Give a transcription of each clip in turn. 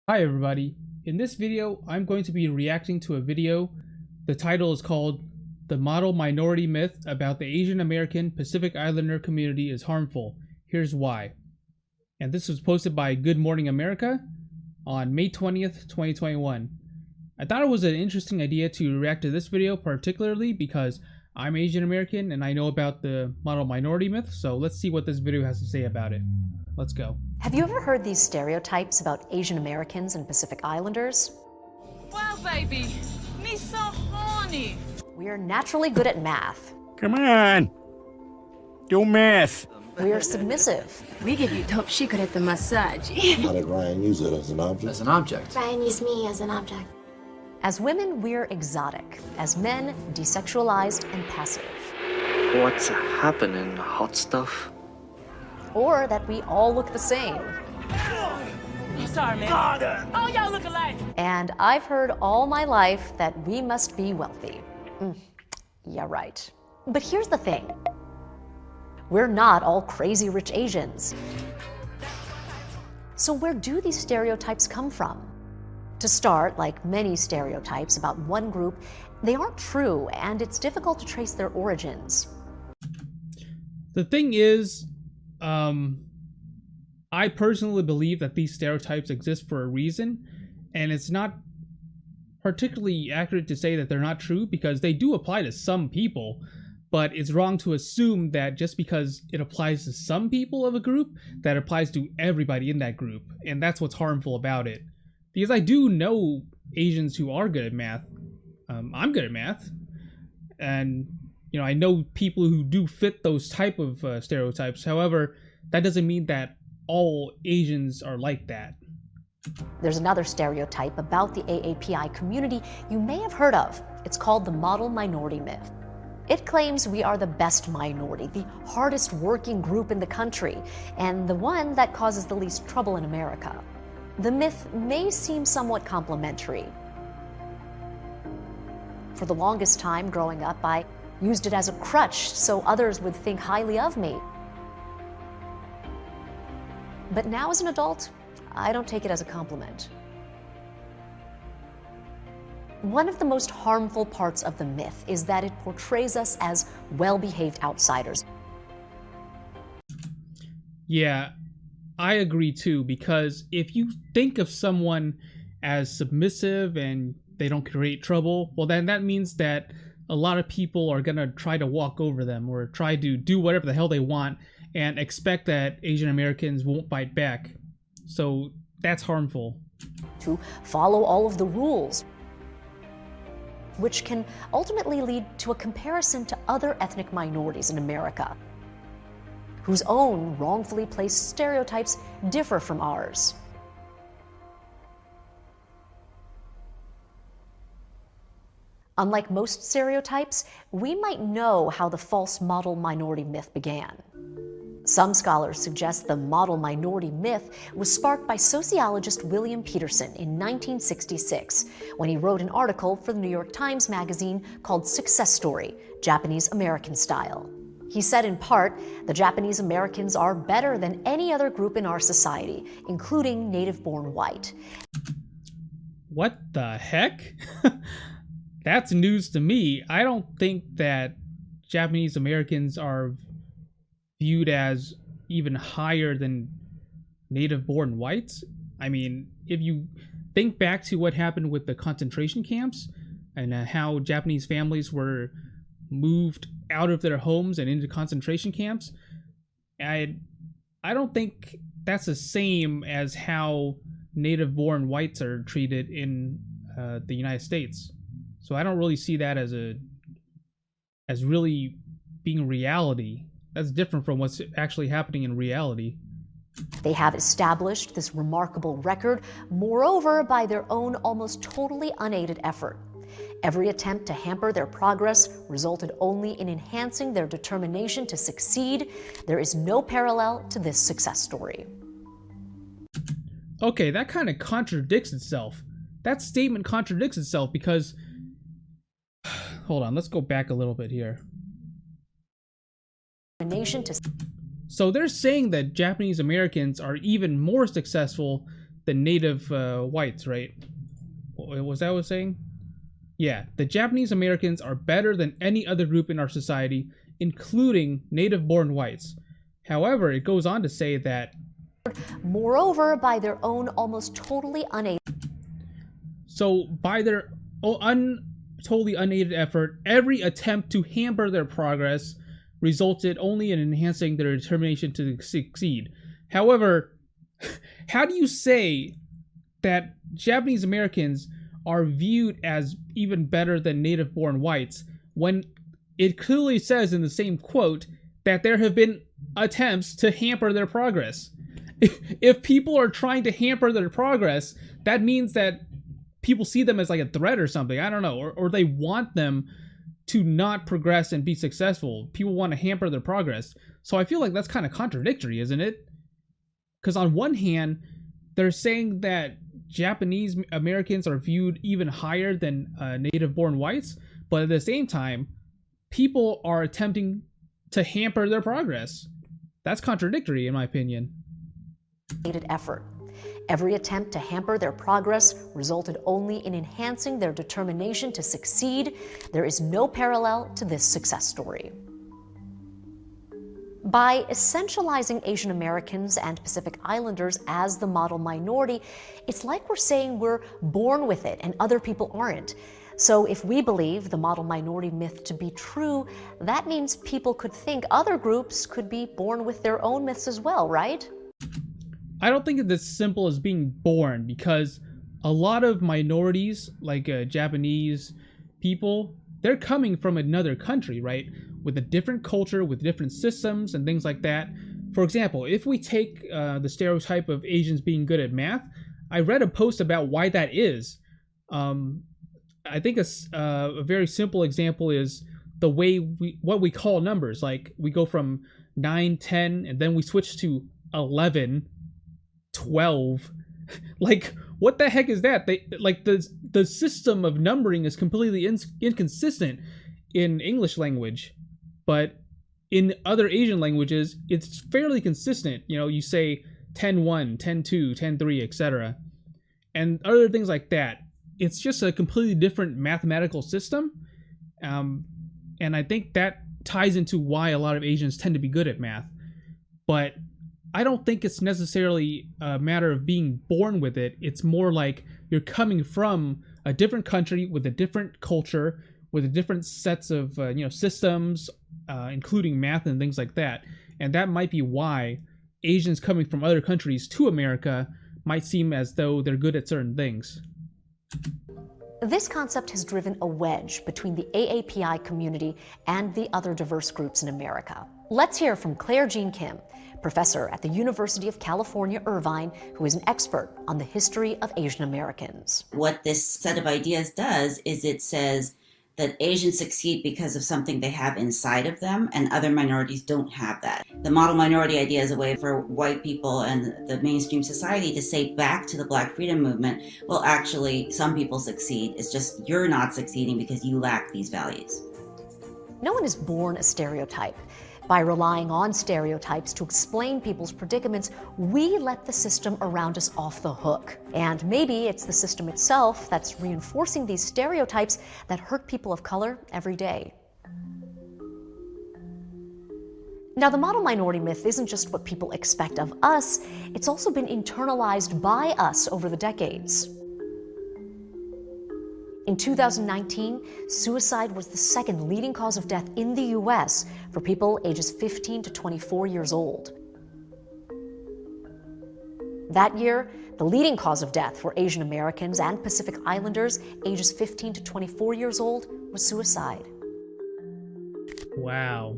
Hi everybody, in this video I'm going to be reacting to a video. The title is called "The Model Minority Myth About the Asian American Pacific Islander Community is Harmful. Here's Why." And this was posted by Good Morning America on May 20th, 2021. I thought it was an interesting idea to react to this video, particularly because I'm Asian American and I know about the model minority myth, so let's see what this video has to say about it. Let's go. Have you ever heard these stereotypes about Asian Americans and Pacific Islanders? Wow, baby, me so horny. We are naturally good at math. Come on! Do math! We are submissive. We give you top secret at the massage. How did Ryan use it as an object? As an object. Ryan used me as an object. As women, we're exotic. As men, desexualized and passive. What's happening, hot stuff? Or that we all look the same. Sorry, man. Oh, y'all look alike. And I've heard all my life that we must be wealthy. Yeah, right. But here's the thing. We're not all crazy rich Asians. So where do these stereotypes come from? To start, like many stereotypes about one group, they aren't true, and it's difficult to trace their origins. The thing is, I personally believe that these stereotypes exist for a reason, and it's not particularly accurate to say that they're not true because they do apply to some people, but it's wrong to assume that just because it applies to some people of a group, that applies to everybody in that group, and that's what's harmful about it. Because I do know Asians who are good at math. I'm good at math, and I know people who do fit those type of stereotypes. However, that doesn't mean that all Asians are like that. There's another stereotype about the AAPI community you may have heard of. It's called the model minority myth. It claims we are the best minority, the hardest working group in the country, and the one that causes the least trouble in America. The myth may seem somewhat complimentary. For the longest time growing up, I used it as a crutch so others would think highly of me. But now as an adult, I don't take it as a compliment. One of the most harmful parts of the myth is that it portrays us as well-behaved outsiders. Yeah, I agree too, because if you think of someone as submissive and they don't create trouble, well then that means that a lot of people are gonna try to walk over them or try to do whatever the hell they want and expect that Asian Americans won't fight back. So that's harmful. To follow all of the rules, which can ultimately lead to a comparison to other ethnic minorities in America, whose own wrongfully placed stereotypes differ from ours. Unlike most stereotypes, we might know how the false model minority myth began. Some scholars suggest the model minority myth was sparked by sociologist William Peterson in 1966 when he wrote an article for the New York Times magazine called Success Story, Japanese American Style. He said in part, the Japanese Americans are better than any other group in our society, including native-born white. What the heck? That's news to me. I don't think that Japanese Americans are viewed as even higher than native-born whites. I mean, if you think back to what happened with the concentration camps and how Japanese families were moved out of their homes and into concentration camps, I don't think that's the same as how native-born whites are treated in the United States. So I don't really see that as really being reality. That's different from what's actually happening in reality. They have established this remarkable record, moreover, by their own almost totally unaided effort. Every attempt to hamper their progress resulted only in enhancing their determination to succeed. There is no parallel to this success story. Okay, that kind of contradicts itself. That statement contradicts itself because... Hold on, let's go back a little bit here. So they're saying that Japanese Americans are even more successful than native whites, right? Was that what I was saying? Yeah, the Japanese Americans are better than any other group in our society, including native-born whites. However, it goes on to say that, moreover, by their own almost totally unaided. So, by their totally unaided effort, every attempt to hamper their progress resulted only in enhancing their determination to succeed. However, how do you say that Japanese Americans are viewed as even better than native-born whites when it clearly says in the same quote that there have been attempts to hamper their progress? If people are trying to hamper their progress, that means that people see them as like a threat or something. I don't know. Or they want them to not progress and be successful. People want to hamper their progress. So I feel like that's kind of contradictory, isn't it? Because on one hand, they're saying that Japanese Americans are viewed even higher than native-born whites, but at the same time, people are attempting to hamper their progress. That's contradictory, in my opinion. Effort. Every attempt to hamper their progress resulted only in enhancing their determination to succeed. There is no parallel to this success story. By essentializing Asian Americans and Pacific Islanders as the model minority, it's like we're saying we're born with it and other people aren't. So if we believe the model minority myth to be true, that means people could think other groups could be born with their own myths as well, right? I don't think it's as simple as being born, because a lot of minorities, like Japanese people, they're coming from another country, right? With a different culture, with different systems and things like that. For example, if we take the stereotype of Asians being good at math, I read a post about why that is. I think a very simple example is the way what we call numbers. Like we go from 9, 10, and then we switch to 11, 12. Like, what the heck is that? The system of numbering is completely inconsistent in English language, but in other Asian languages, it's fairly consistent. You know, you say 10-1, 10-2, 10-3, etc. And other things like that. It's just a completely different mathematical system. And I think that ties into why a lot of Asians tend to be good at math. But I don't think it's necessarily a matter of being born with it. It's more like you're coming from a different country with a different culture, with a different sets of systems, including math and things like that. And that might be why Asians coming from other countries to America might seem as though they're good at certain things. This concept has driven a wedge between the AAPI community and the other diverse groups in America. Let's hear from Claire Jean Kim, professor at the University of California, Irvine, who is an expert on the history of Asian Americans. What this set of ideas does is it says that Asians succeed because of something they have inside of them, and other minorities don't have that. The model minority idea is a way for white people and the mainstream society to say back to the Black freedom movement, well, actually, some people succeed. It's just you're not succeeding because you lack these values. No one is born a stereotype. By relying on stereotypes to explain people's predicaments, we let the system around us off the hook. And maybe it's the system itself that's reinforcing these stereotypes that hurt people of color every day. Now, the model minority myth isn't just what people expect of us, it's also been internalized by us over the decades. In 2019, suicide was the second leading cause of death in the US for people ages 15 to 24 years old. That year, the leading cause of death for Asian Americans and Pacific Islanders ages 15 to 24 years old was suicide. Wow.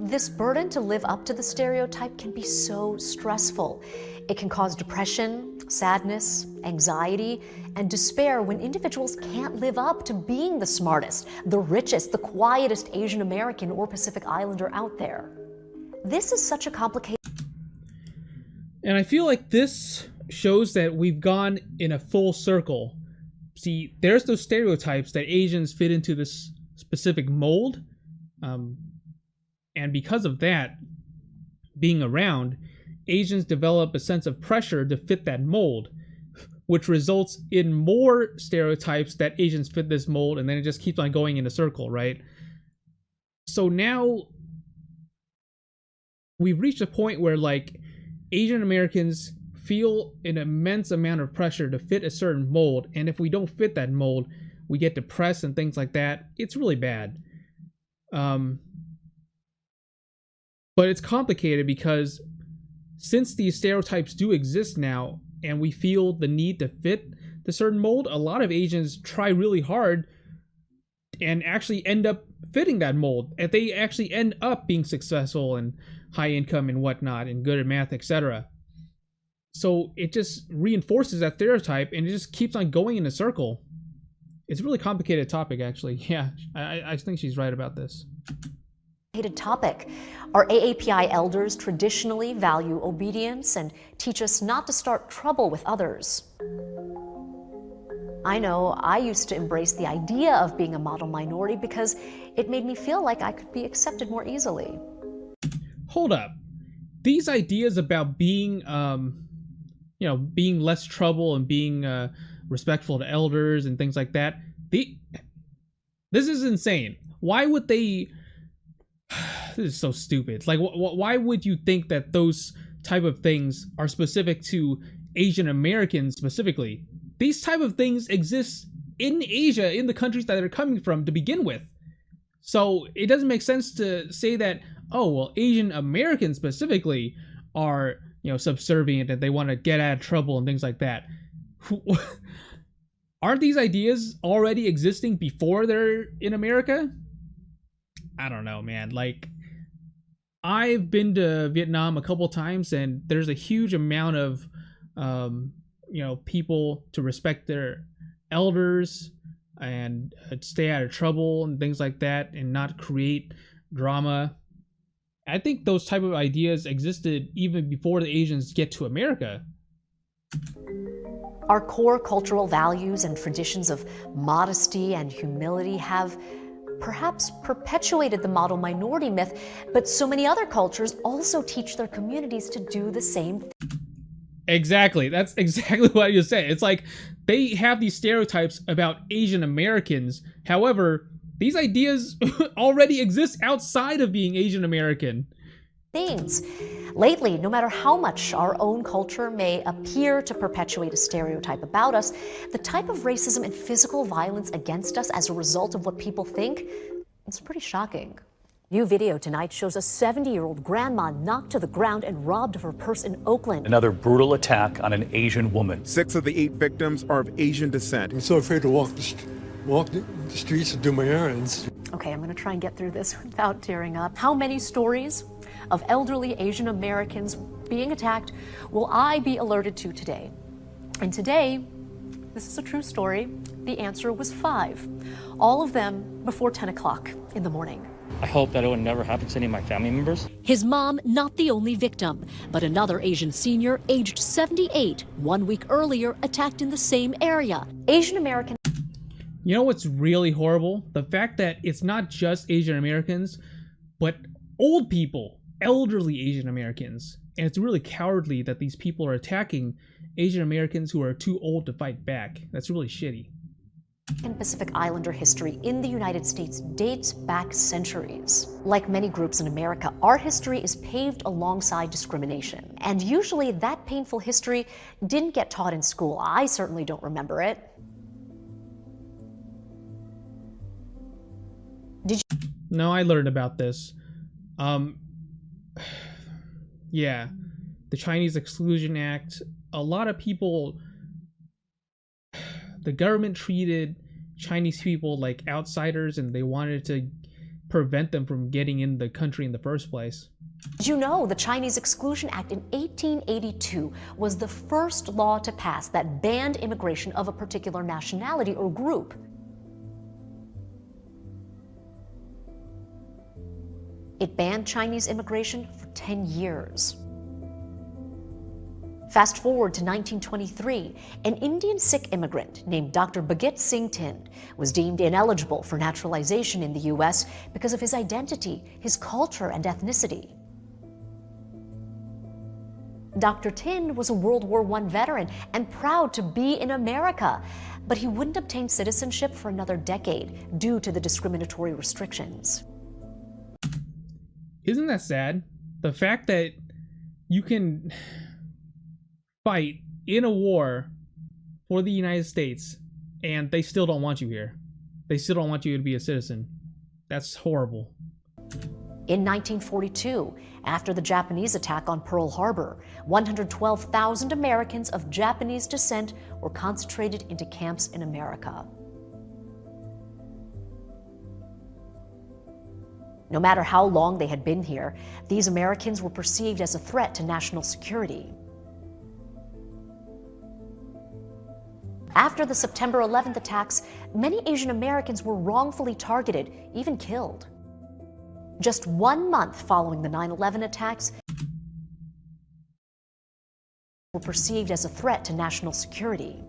This burden to live up to the stereotype can be so stressful. It can cause depression, sadness, anxiety, and despair when individuals can't live up to being the smartest, the richest, the quietest Asian American or Pacific Islander out there. This is such a complicated... And I feel like this shows that we've gone in a full circle. see, there's those stereotypes that Asians fit into this specific mold. And because of that being around, Asians develop a sense of pressure to fit that mold, which results in more stereotypes that Asians fit this mold, and then it just keeps on going in a circle, right? So now we've reached a point where, like, Asian Americans feel an immense amount of pressure to fit a certain mold, and if we don't fit that mold, we get depressed and things like that. It's really bad. But it's complicated because since these stereotypes do exist now, and we feel the need to fit the certain mold, a lot of Asians try really hard and actually end up fitting that mold, and they actually end up being successful and high income and whatnot and good at math, etc. So it just reinforces that stereotype, and it just keeps on going in a circle. It's a really complicated topic, actually. Yeah, I think she's right about this. Topic. Our AAPI elders traditionally value obedience and teach us not to start trouble with others. I know I used to embrace the idea of being a model minority because it made me feel like I could be accepted more easily. Hold up. These ideas about being, being less trouble and being respectful to elders and things like that, this is insane. Why would they... This is so stupid. Like, why would you think that those type of things are specific to Asian Americans specifically? These type of things exist in Asia, in the countries that they're coming from to begin with. So it doesn't make sense to say that, oh, well, Asian Americans specifically are, subservient and they want to get out of trouble and things like that. Aren't these ideas already existing before they're in America? I don't know, man. Like, I've been to Vietnam a couple times, and there's a huge amount of, people to respect their elders and stay out of trouble and things like that, and not create drama. I think those type of ideas existed even before the Asians get to America. Our core cultural values and traditions of modesty and humility have perhaps perpetuated the model minority myth, but so many other cultures also teach their communities to do the same thing. Exactly. That's exactly what you say. It's like they have these stereotypes about Asian Americans. However, these ideas already exist outside of being Asian American. Things. Lately, no matter how much our own culture may appear to perpetuate a stereotype about us, the type of racism and physical violence against us as a result of what people think, it's pretty shocking. New video tonight shows a 70-year-old grandma knocked to the ground and robbed of her purse in Oakland. Another brutal attack on an Asian woman. 6 of the 8 victims are of Asian descent. I'm so afraid to walk the streets and do my errands. Okay, I'm going to try and get through this without tearing up. How many stories of elderly Asian Americans being attacked will I be alerted to today? And today, this is a true story, the answer was 5. All of them before 10 o'clock in the morning. I hope that it would never happen to any of my family members. His mom, not the only victim, but another Asian senior, aged 78, 1 week earlier, attacked in the same area. Asian American. You know what's really horrible? The fact that it's not just Asian Americans, but old people, elderly Asian Americans. And it's really cowardly that these people are attacking Asian Americans who are too old to fight back. That's really shitty. Pacific Islander history in the United States dates back centuries. Like many groups in America, our history is paved alongside discrimination. And usually that painful history didn't get taught in school. I certainly don't remember it. Did you? No, I learned about this. Yeah, the Chinese Exclusion Act. A lot of people, the government treated Chinese people like outsiders, and they wanted to prevent them from getting in the country in the first place. Did you know the Chinese Exclusion Act in 1882 was the first law to pass that banned immigration of a particular nationality or group? It banned Chinese immigration for 10 years. Fast forward to 1923, an Indian Sikh immigrant named Dr. Bhagat Singh Thind was deemed ineligible for naturalization in the US because of his identity, his culture, and ethnicity. Dr. Thind was a World War I veteran and proud to be in America, but he wouldn't obtain citizenship for another decade due to the discriminatory restrictions. Isn't that sad? The fact that you can fight in a war for the United States and they still don't want you here. They still don't want you to be a citizen. That's horrible. In 1942, after the Japanese attack on Pearl Harbor, 112,000 Americans of Japanese descent were concentrated into camps in America. No matter how long they had been here, these Americans were perceived as a threat to national security. After the September 11th attacks, many Asian Americans were wrongfully targeted, even killed. Just 1 month following the 9/11 attacks, were perceived as a threat to national security.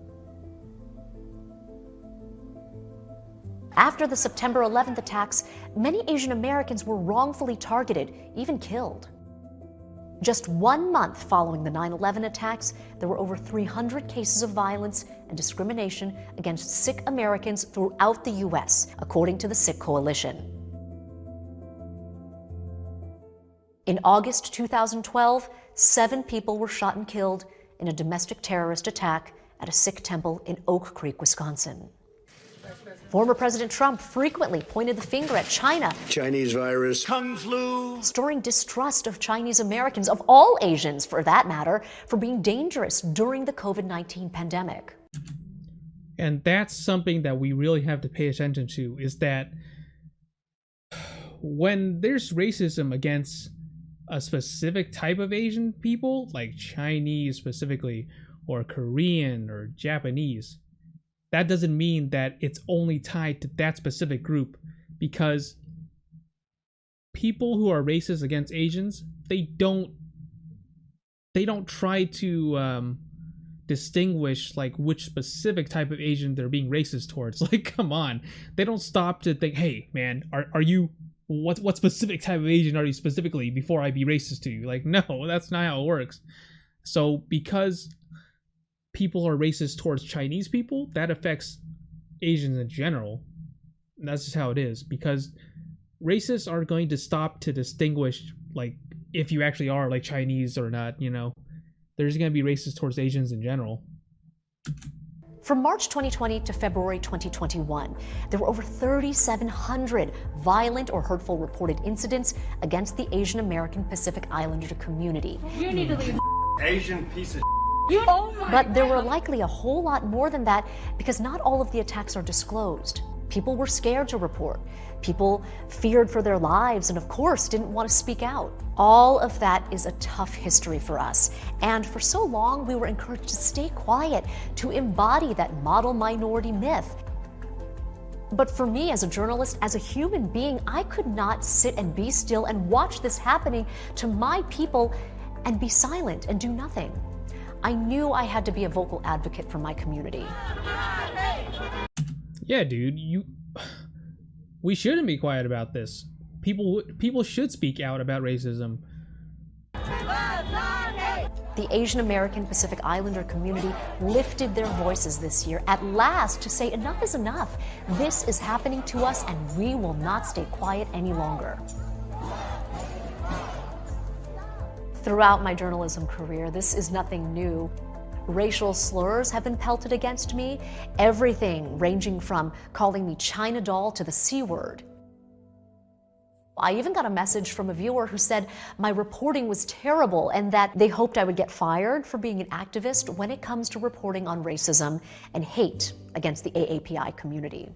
After the September 11th attacks, many Asian Americans were wrongfully targeted, even killed. Just 1 month following the 9/11 attacks, there were over 300 cases of violence and discrimination against Sikh Americans throughout the US, according to the Sikh Coalition. In August 2012, 7 people were shot and killed in a domestic terrorist attack at a Sikh temple in Oak Creek, Wisconsin. Former President Trump frequently pointed the finger at China. Chinese virus. Kung flu. Stirring distrust of Chinese Americans, of all Asians for that matter, for being dangerous during the COVID-19 pandemic. And that's something that we really have to pay attention to, is that when there's racism against a specific type of Asian people, like Chinese specifically, or Korean or Japanese, that doesn't mean that it's only tied to that specific group, because people who are racist against Asians, they don't try to distinguish like which specific type of Asian they're being racist towards. Like, come on, they don't stop to think, hey man, are you what specific type of Asian are you specifically before I be racist to you? Like, no, that's not how it works. So because people are racist towards Chinese people, that affects Asians in general. And that's just how it is, because racists are going to stop to distinguish like if you actually are like Chinese or not, you know. There's going to be racist towards Asians in general. From March 2020 to February 2021, there were over 3,700 violent or hurtful reported incidents against the Asian American Pacific Islander community. You need to leave. Asian piece of But there were likely a whole lot more than that, because not all of the attacks are disclosed. People were scared to report. People feared for their lives and, of course, didn't want to speak out. All of that is a tough history for us. And for so long, we were encouraged to stay quiet, to embody that model minority myth. But for me, as a journalist, as a human being, I could not sit and be still and watch this happening to my people and be silent and do nothing. I knew I had to be a vocal advocate for my community. Yeah, dude, we shouldn't be quiet about this. People should speak out about racism. The Asian American Pacific Islander community lifted their voices this year at last to say enough is enough. This is happening to us and we will not stay quiet any longer. Throughout my journalism career, this is nothing new. Racial slurs have been pelted against me, everything ranging from calling me China doll to the C word. I even got a message from a viewer who said my reporting was terrible and that they hoped I would get fired for being an activist when it comes to reporting on racism and hate against the AAPI community.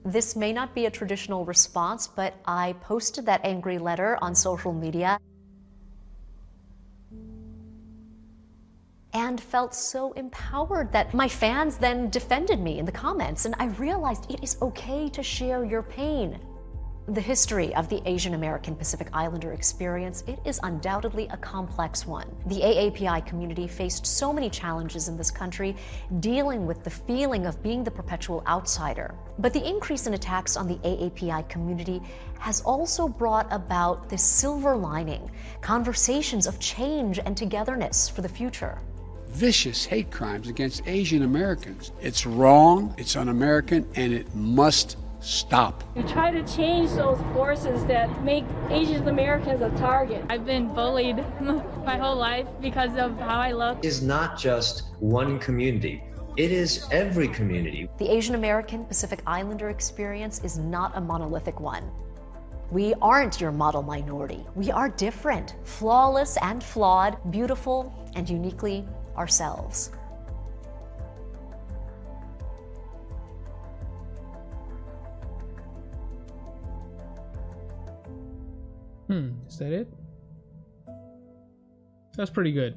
This may not be a traditional response, but I posted that angry letter on social media and felt so empowered that my fans then defended me in the comments, and I realized it is okay to share your pain. The history of the Asian American Pacific Islander experience, it is undoubtedly a complex one. The AAPI community faced so many challenges in this country, dealing with the feeling of being the perpetual outsider. But the increase in attacks on the AAPI community has also brought about this silver lining, conversations of change and togetherness for the future. Vicious hate crimes against Asian Americans. It's wrong, it's un-American, and it must stop. We try to change those forces that make Asian Americans a target. I've been bullied my whole life because of how I look. It's not just one community. It is every community. The Asian American Pacific Islander experience is not a monolithic one. We aren't your model minority. We are different, flawless and flawed, beautiful and uniquely ourselves. Is that it? That's pretty good.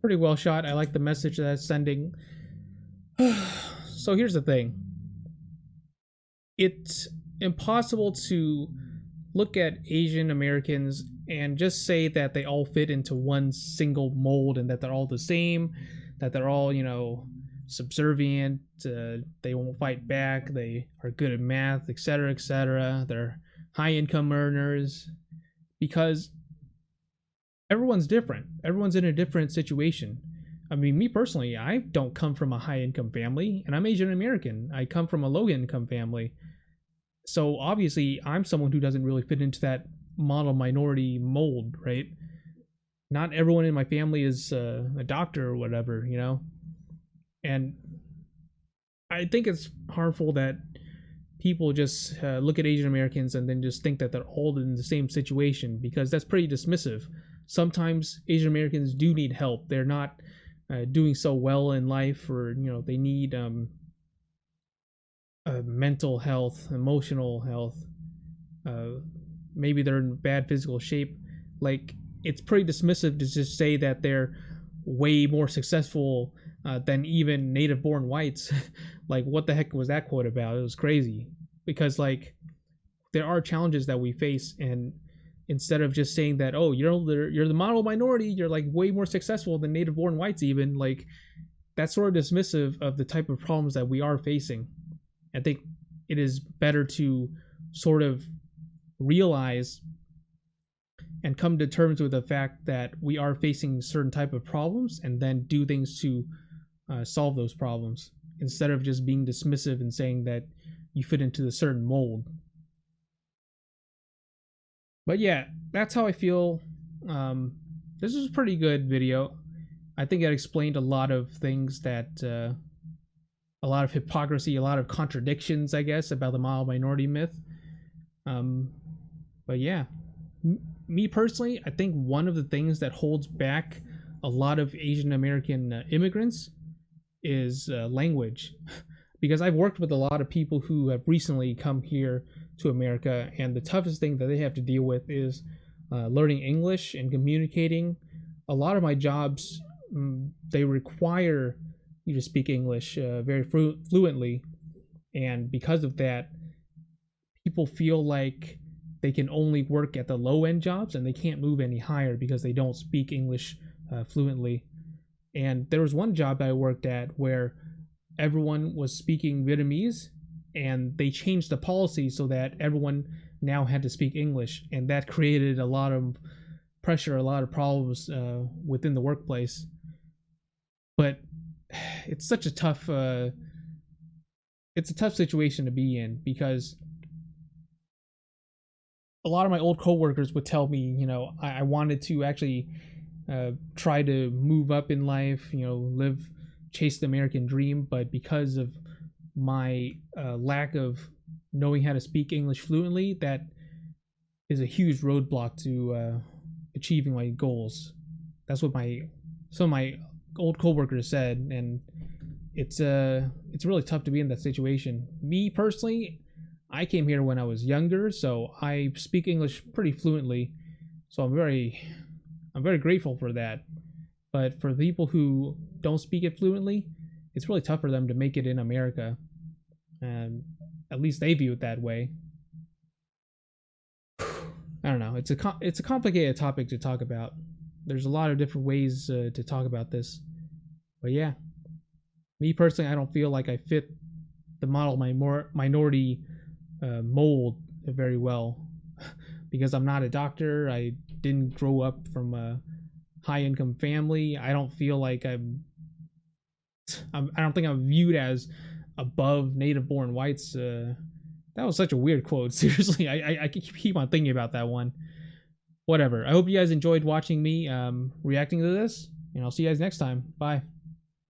Pretty well shot. I like the message that it's sending. So here's the thing. It's impossible to look at Asian Americans and just say that they all fit into one single mold and that they're all the same, that they're all, you know, subservient, they won't fight back, they are good at math, etc., etc. They're high income earners, because everyone's different. Everyone's in a different situation. I mean, me personally, I don't come from a high income family, and I'm Asian American. I come from a low income family. So obviously, I'm someone who doesn't really fit into that model minority mold, right? Not everyone in my family is a doctor or whatever, you know? And I think it's harmful that people just look at Asian Americans and then just think that they're all in the same situation, because that's pretty dismissive. Sometimes Asian Americans do need help. They're not doing so well in life, or, you know, they need mental health, emotional health, maybe they're in bad physical shape. Like, it's pretty dismissive to just say that they're way more successful than even native born whites. Like, what the heck was that quote about? It was crazy, because like, there are challenges that we face, and instead of just saying that, oh, you're the model minority, you're like way more successful than native born whites, even, like, that's sort of dismissive of the type of problems that we are facing. I think it is better to sort of realize and come to terms with the fact that we are facing certain type of problems, and then do things to solve those problems, instead of just being dismissive and saying that you fit into a certain mold. But yeah, that's how I feel. This was a pretty good video. I think it explained a lot of things that a lot of hypocrisy, a lot of contradictions, I guess, about the model minority myth. But yeah, me personally, I think one of the things that holds back a lot of Asian American immigrants is language. Because I've worked with a lot of people who have recently come here to America, and the toughest thing that they have to deal with is learning English and communicating. A lot of my jobs, they require you to speak English very fluently, and because of that, people feel like they can only work at the low-end jobs and they can't move any higher because they don't speak English fluently. And there was one job that I worked at where everyone was speaking Vietnamese, and they changed the policy so that everyone now had to speak English, and that created a lot of pressure, a lot of problems within the workplace. But it's such a tough situation to be in, because a lot of my old coworkers would tell me, you know, I wanted to actually try to move up in life, you know, chase the American dream, but because of my lack of knowing how to speak English fluently, that is a huge roadblock to achieving my goals. That's what some of my old coworkers said, and it's really tough to be in that situation. Me personally, I came here when I was younger, so I speak English pretty fluently. So I'm very grateful for that. But for people who don't speak it fluently, it's really tough for them to make it in America. And at least they view it that way. I don't know. It's a complicated topic to talk about. There's a lot of different ways to talk about this. But yeah, me personally, I don't feel like I fit the model minority mold very well because I'm not a doctor. I didn't grow up from a high-income family. I don't feel like I don't think I'm viewed as above native-born whites. That was such a weird quote. Seriously, I keep on thinking about that one. Whatever. I hope you guys enjoyed watching me reacting to this, and I'll see you guys next time. Bye.